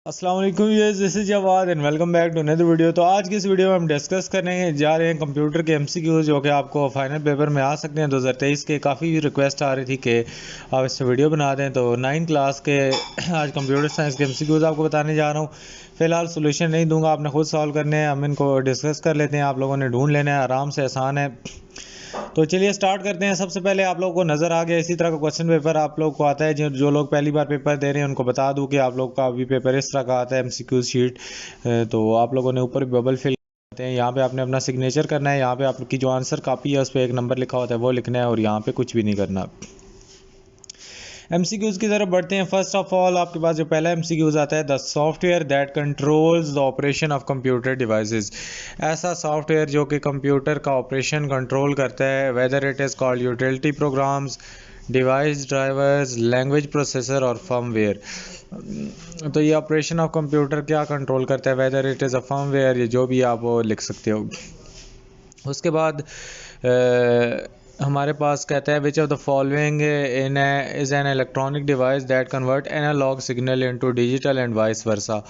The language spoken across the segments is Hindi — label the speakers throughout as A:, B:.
A: अस्सलाम वालेकुम viewers, this is Jawad and welcome back to another video. तो आज की इस वीडियो में हम डिस्कस करने जा रहे हैं कंप्यूटर के एमसीक्यूज जो कि आपको फाइनल पेपर में आ सकते हैं 2023 के। काफ़ी रिक्वेस्ट आ रही थी कि आप इससे वीडियो बना दें, तो 9 क्लास के आज कंप्यूटर साइंस के एमसीक्यूज आपको बताने जा रहा हूँ। फिलहाल सोल्यूशन नहीं दूंगा, आपने खुद सॉल्व करने हैं, हम इनको डिस्कस कर लेते हैं, आप लोगों ने ढूंढ लेना है, आराम से, आसान है। तो चलिए स्टार्ट करते हैं। सबसे पहले आप लोगों को नज़र आ गया इसी तरह का क्वेश्चन पेपर आप लोग को आता है। जो लोग पहली बार पेपर दे रहे हैं उनको बता दूं कि आप लोग का अभी पेपर इस तरह का आता है, एमसीक्यू शीट। तो आप लोगों ने ऊपर बबल फिल करते हैं, यहाँ पे आपने अपना सिग्नेचर करना है, यहाँ पे आपकी जो आंसर कापी है उस पर एक नंबर लिखा होता है वो लिखना है, और यहाँ पे कुछ भी नहीं करना। एमसीक्यूज की तरफ बढ़ते हैं। फर्स्ट ऑफ ऑल आपके पास जो पहला एमसीक्यूज आता है, the software that controls the operation of computer devices. ऐसा सॉफ्टवेयर जो कि कंप्यूटर का ऑपरेशन कंट्रोल करता है, whether it is called utility programmes, device drivers, language processor और फर्मवेयर। तो ये ऑपरेशन ऑफ कंप्यूटर क्या कंट्रोल करता है, whether it is a firmware, ये जो भी आप वो लिख सकते हो। उसके बाद हमारे पास कहता है which of the following in is an electronic device that convert analogue signal into digital and vice versa.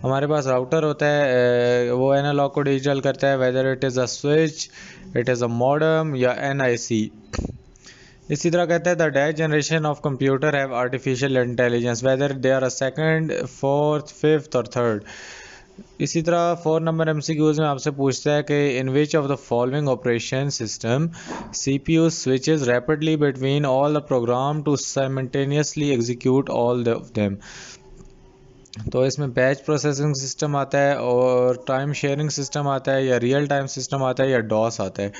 A: हमारे पास राउटर होता है, वो एनालॉग को डिजिटल करता है, whether it is a switch, it is a modem या एनआईसी। इसी तरह कहता है the dash generation of computer have artificial intelligence, whether they are a second, fourth, fifth और थर्ड। इसी तरह 4 नंबर एमसीक्यूज में आपसे पूछता है कि in which of the following operation system CPU switches rapidly between all the program to simultaneously execute all of them. तो इसमें बैच प्रोसेसिंग सिस्टम आता है, और टाइम शेयरिंग सिस्टम आता है, या रियल टाइम सिस्टम आता है, या डॉस आता है।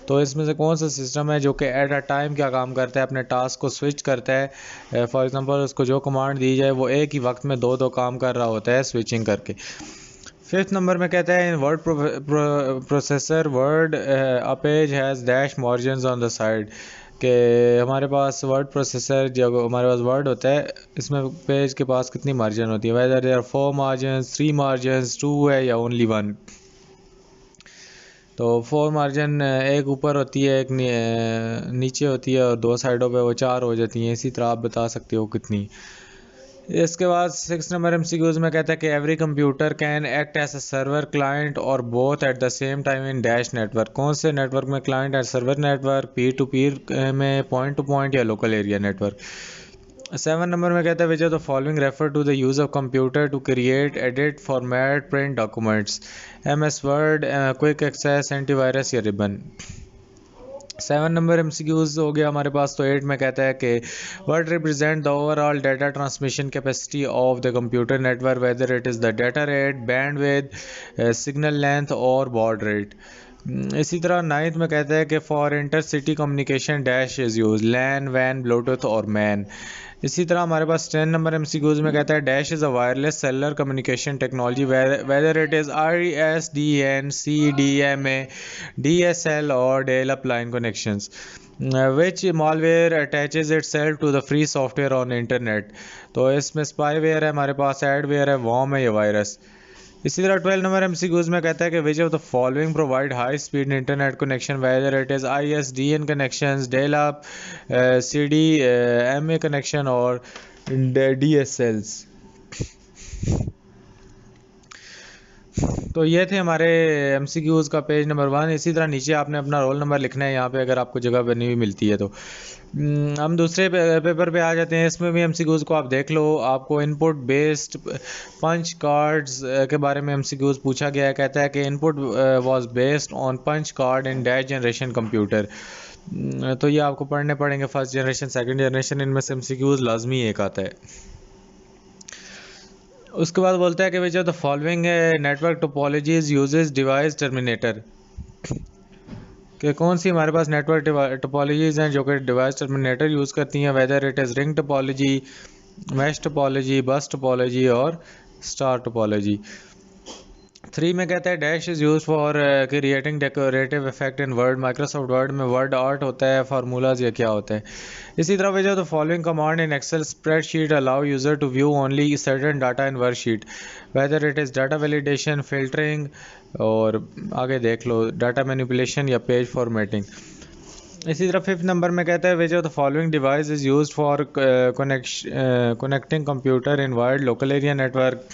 A: तो इसमें से कौन सा सिस्टम है जो कि एट अ टाइम क्या काम करता है, अपने टास्क को स्विच करता है। फॉर एग्जांपल उसको जो कमांड दी जाए वो एक ही वक्त में दो काम कर रहा होता है स्विचिंग करके। फिफ्थ नंबर में कहता है in word processor word a page has dash margins on the side. कि हमारे पास वर्ड प्रोसेसर, जब हमारे पास वर्ड होता है, इसमें पेज के पास कितनी मार्जिन होती है, वेदर देयर 4 मार्जिन, 3 मार्जिन, 2 है या ओनली 1। तो 4 मार्जिन एक ऊपर होती है, एक नीचे होती है, और दो साइडों पे वो 4 हो जाती हैं। इसी तरह आप बता सकते हो कितनी। इसके बाद 6 नंबर एमसीक्यूज में कहता है कि every computer can act as a server client और both at the same time in dash network. कौन से नेटवर्क में, client and server network, peer to peer में, पॉइंट टू पॉइंट या लोकल एरिया नेटवर्क। 7 नंबर में कहता है which of the following refer to the use of computer to create, edit, format, print documents. MS word, quick access, antivirus या रिबन। 7 नंबर एमसीक्यूज हो गया हमारे पास। तो 8 में कहता है कि word represent the overall data transmission capacity of the computer network, whether it is the data rate, bandwidth, signal length और बॉड रेट। इसी तरह 9th में कहता है कि for inter city communication dash is use, LAN, वैन, ब्लूटूथ और मैन। इसी तरह हमारे पास 10 नंबर एमसीक्यूज में कहता है dash is a wireless cellular communication technology, weather it is ISDN, CDMA, DSL और dial-up line connections. Which malware attaches itself to the free software on internet। तो इसमें स्पाईवेयर है हमारे पास, एडवेयर है, वॉर्म है, या वायरस। इसी तरह 12 नंबर एमसीक्यूज में कहता है कि विच of the following provide high speed internet connection, weather it is ISDN connections, del-up, CDMA connection और DSLs। तो ये थे हमारे एमसीक्यूज़ का पेज नंबर 1। इसी तरह नीचे आपने अपना रोल नंबर लिखना है यहाँ पे, अगर आपको जगह बनी हुई मिलती है तो। हम दूसरे पेपर पे आ जाते हैं। इसमें भी एमसीक्यूज़ को आप देख लो। आपको इनपुट बेस्ड पंच कार्ड्स के बारे में एमसीक्यूज़ पूछा गया है। कहता है कि input was based on punch card in dash generation computer. तो ये आपको पढ़ने पड़ेंगे, फर्स्ट जनरेशन, सेकंड जनरेशन, इनमें से एमसीक्यूज़ लाजमी एक आता है। उसके बाद बोलता है कि विच of the following network topologies uses device terminator. कि कौन सी हमारे पास नेटवर्क टोपोलॉजीज हैं जो कि डिवाइस टर्मिनेटर यूज़ करती हैं, weather it is ring topology, mesh topology, बस टोपोलॉजी और स्टार टोपोलॉजी। 3 में कहता है dash is use for creating decorative effect in word. Microsoft word में वर्ड आर्ट होता है, फार्मूलाज या क्या होता है। इसी तरह वजह the following command in Excel spreadsheet allow user to view only certain data in worksheet, whether it is data validation, filtering और आगे देख लो डाटा मैनिपुलेशन या पेज फॉर्मेटिंग। इसी तरह 5th नंबर में कहता है which of the following device is use for connecting computer in wired local area network,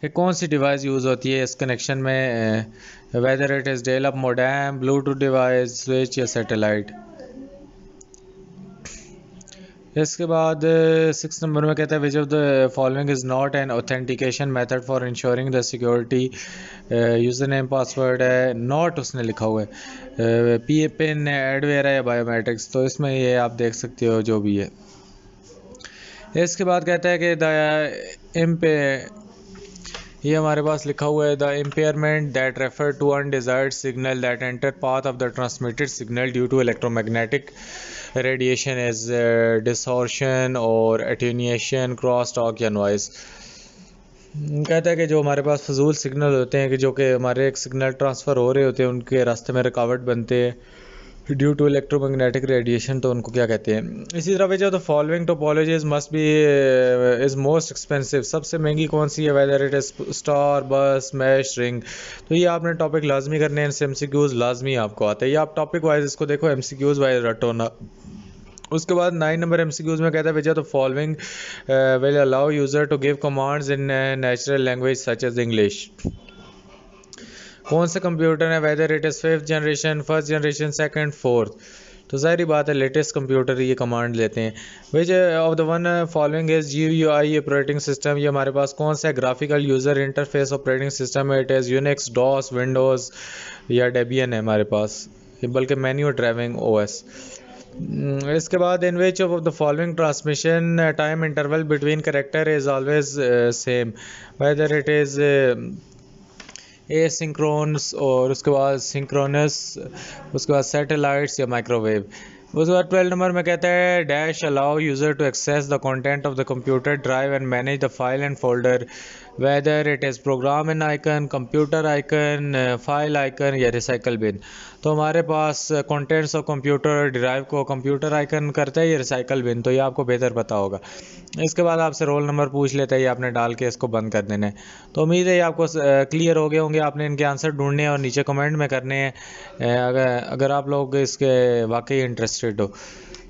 A: कि कौन सी डिवाइस यूज़ होती है इस कनेक्शन में, whether it is dial up modem, Bluetooth device, switch या सैटेलाइट। इसके बाद 6 नंबर में कहता है which of the following is not an authentication method for ensuring the security. User name password है, नॉट उसने लिखा हुआ है, पी पिन है, एडवेयर है या बायोमेट्रिक्स। तो इसमें ये आप देख सकते हो जो भी है। इसके बाद कहता है कि ये हमारे पास लिखा हुआ है the impairment that refer to undesired signal that enter path of the transmitted signal due to electromagnetic radiation as distortion और एटेन्यूएशन, क्रॉस टॉक या नॉइस। कहता है कि जो हमारे पास फजूल सिग्नल होते हैं कि जो कि हमारे एक सिग्नल ट्रांसफ़र हो रहे होते हैं, उनके रास्ते में रुकावट बनते हैं ड्यू टू इलेक्ट्रोमैग्नेटिक रेडिएशन, तो उनको क्या कहते हैं। इसी तरह जो the following topologies must be is most expensive, सबसे महंगी कौन सी है, वेदर इट इज़ स्टार, बस, मैश, रिंग। तो ये आपने टॉपिक लाजमी करने हैं, MCQs लाजमी आपको आता है। ये आप टॉपिक वाइज इसको देखो, MCQs वाइज रटो ना। उसके बाद 9 नंबर MCQs में कहता है which are the following will allow user to give commands in natural language such as English. कौन से कंप्यूटर है, whether it is 5th generation, 1st generation, 2nd, 4th। तो ज़ाहिर बात है लेटेस्ट कंप्यूटर ये कमांड लेते हैं। Which of the one following is GUI operating system. ये हमारे पास कौन सा है, graphical user interface operating system है, it is Unix, DOS, Windows या डेबियन है हमारे पास, बल्कि मेन्यू ड्राइविंग OS। इसके बाद in which of the following transmission time interval between character is always same, whether it is asynchronous और उसके बाद सिंक्रोनस, उसके बाद सैटेलाइट्स या माइक्रोवेव। उसके बाद 12 नंबर में कहता है dash allow user to access the content of the computer drive and manage the file and folder, whether it is program in icon, computer icon, file icon या रिसाइकल बिन। तो हमारे पास कंटेंट्स ऑफ कंप्यूटर ड्राइव को कंप्यूटर आइकन करता है या रिसाइकल बिन, तो ये आपको बेहतर पता होगा। इसके बाद आपसे रोल नंबर पूछ लेता है, ये आपने डाल के इसको बंद कर देना है। तो उम्मीद है ये आपको क्लियर हो गए होंगे। आपने इनके आंसर ढूंढने हैं और नीचे कमेंट में करने हैं अगर आप लोग इसके वाकई इंटरेस्टेड हो।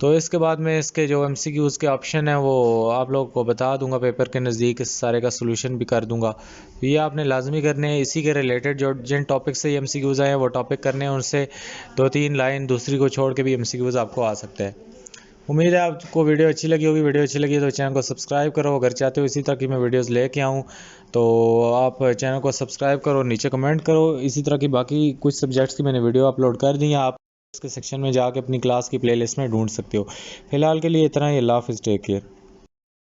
A: तो इसके बाद में इसके जो MCQs के ऑप्शन हैं वो आप लोग को बता दूंगा पेपर के नज़दीक, इस सारे का सोल्यूशन भी कर दूंगा। तो ये आपने लाजमी करने हैं। इसी के रिलेटेड जो जिन टॉपिक से MCQs आए हैं वो टॉपिक करने हैं, उनसे 2-3 लाइन दूसरी को छोड़ के भी MCQs आपको आ सकते हैं। उम्मीद है आपको वीडियो अच्छी लगी होगी। वीडियो अच्छी लगी है तो चैनल को सब्सक्राइब करो। अगर चाहते हो इसी तरह की मैं वीडियोस लेके आऊँ तो आप चैनल को सब्सक्राइब करो, नीचे कमेंट करो। इसी तरह की बाकी कुछ सब्जेक्ट्स की मैंने वीडियो अपलोड कर दी हैं, आप इसके सेक्शन में जाके अपनी क्लास की प्लेलिस्ट में ढूंढ सकते हो। फ़िलहाल के लिए इतना ही। अल्लाह हाफ़िज़, टेक केयर।